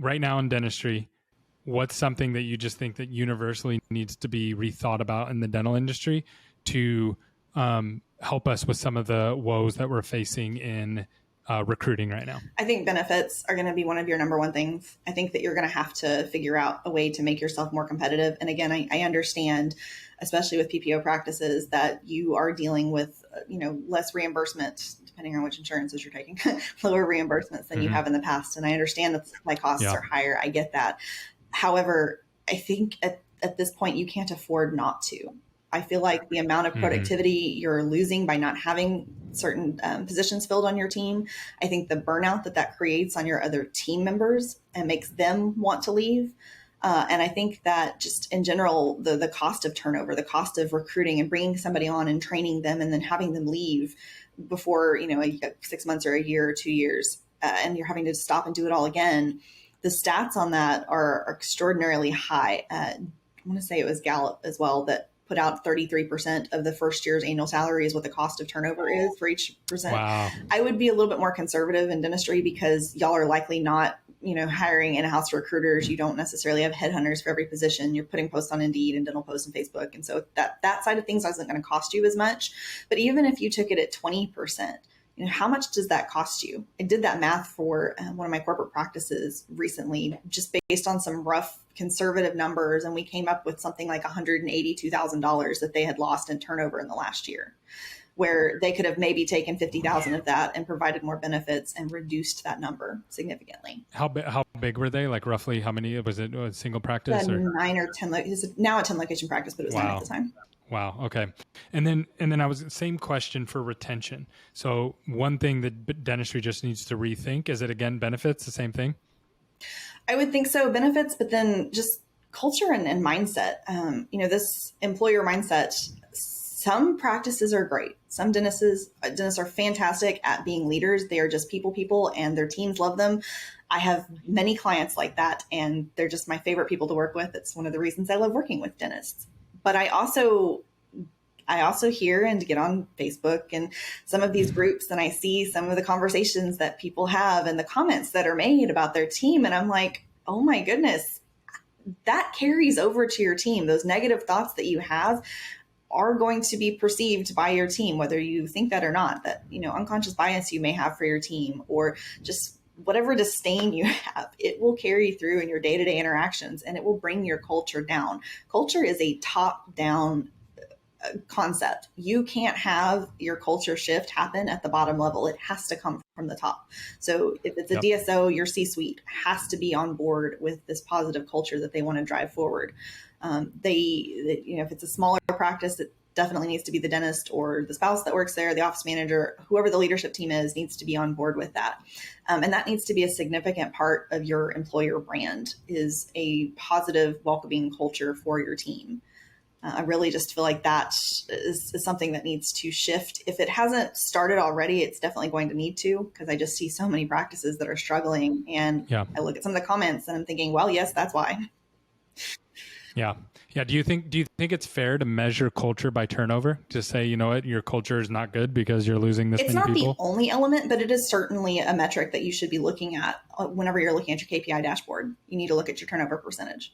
right now in dentistry, what's something that you just think that universally needs to be rethought about in the dental industry to help us with some of the woes that we're facing in recruiting right now? I think benefits are going to be one of your number one things. I think that you're going to have to figure out a way to make yourself more competitive. And again, I understand, especially with PPO practices, that you are dealing with, less reimbursement, depending on which insurances you're taking, lower reimbursements than you have in the past. And I understand that supply costs are higher. I get that. However, I think at this point, you can't afford not to. I feel like the amount of productivity you're losing by not having certain positions filled on your team, I think the burnout that creates on your other team members and makes them want to leave. And I think that just in general, the cost of turnover, the cost of recruiting and bringing somebody on and training them and then having them leave before, 6 months or a year or 2 years, and you're having to stop and do it all again. The stats on that are extraordinarily high. I want to say it was Gallup as well that put out 33% of the first year's annual salary is what the cost of turnover is for each percent. Wow. I would be a little bit more conservative in dentistry because y'all are likely not, hiring in-house recruiters. You don't necessarily have headhunters for every position. You're putting posts on Indeed and dental posts on Facebook. And so that side of things isn't going to cost you as much. But even if you took it at 20%, how much does that cost you? I did that math for one of my corporate practices recently, just based on some rough conservative numbers. And we came up with something like $182,000 that they had lost in turnover in the last year, where they could have maybe taken 50,000 of that and provided more benefits and reduced that number significantly. How big were they? Like roughly how many? Was it a single practice? Or? 9 or 10. It's now a 10 location practice, but it was 9 at the time. Wow. Okay. And then I was same question for retention. So one thing that dentistry just needs to rethink, is it again benefits, the same thing? I would think so, benefits, but then just culture and mindset. This employer mindset, some practices are great. Some dentists are fantastic at being leaders. They are just people and their teams love them. I have many clients like that, and they're just my favorite people to work with. It's one of the reasons I love working with dentists. But I also hear and get on Facebook and some of these groups, and I see some of the conversations that people have and the comments that are made about their team. And I'm like, oh my goodness, that carries over to your team. Those negative thoughts that you have are going to be perceived by your team, whether you think that or not, that, unconscious bias you may have for your team, or just whatever disdain you have, it will carry through in your day-to-day interactions, and it will bring your culture down. Culture is a top-down concept. You can't have your culture shift happen at the bottom level. It has to come from the top. So if it's a DSO, your C-suite has to be on board with this positive culture that they want to drive forward. If it's a smaller practice, it definitely needs to be the dentist or the spouse that works there, the office manager, whoever the leadership team is, needs to be on board with that. And that needs to be a significant part of your employer brand, is a positive, welcoming culture for your team. I really just feel like that is something that needs to shift. If it hasn't started already, it's definitely going to need to, because I just see so many practices that are struggling. And I look at some of the comments and I'm thinking, well, yes, that's why. Yeah. Do you think it's fair to measure culture by turnover? To say, you know what, your culture is not good because you're losing this many people? It's not the only element, but it is certainly a metric that you should be looking at whenever you're looking at your KPI dashboard. You need to look at your turnover percentage.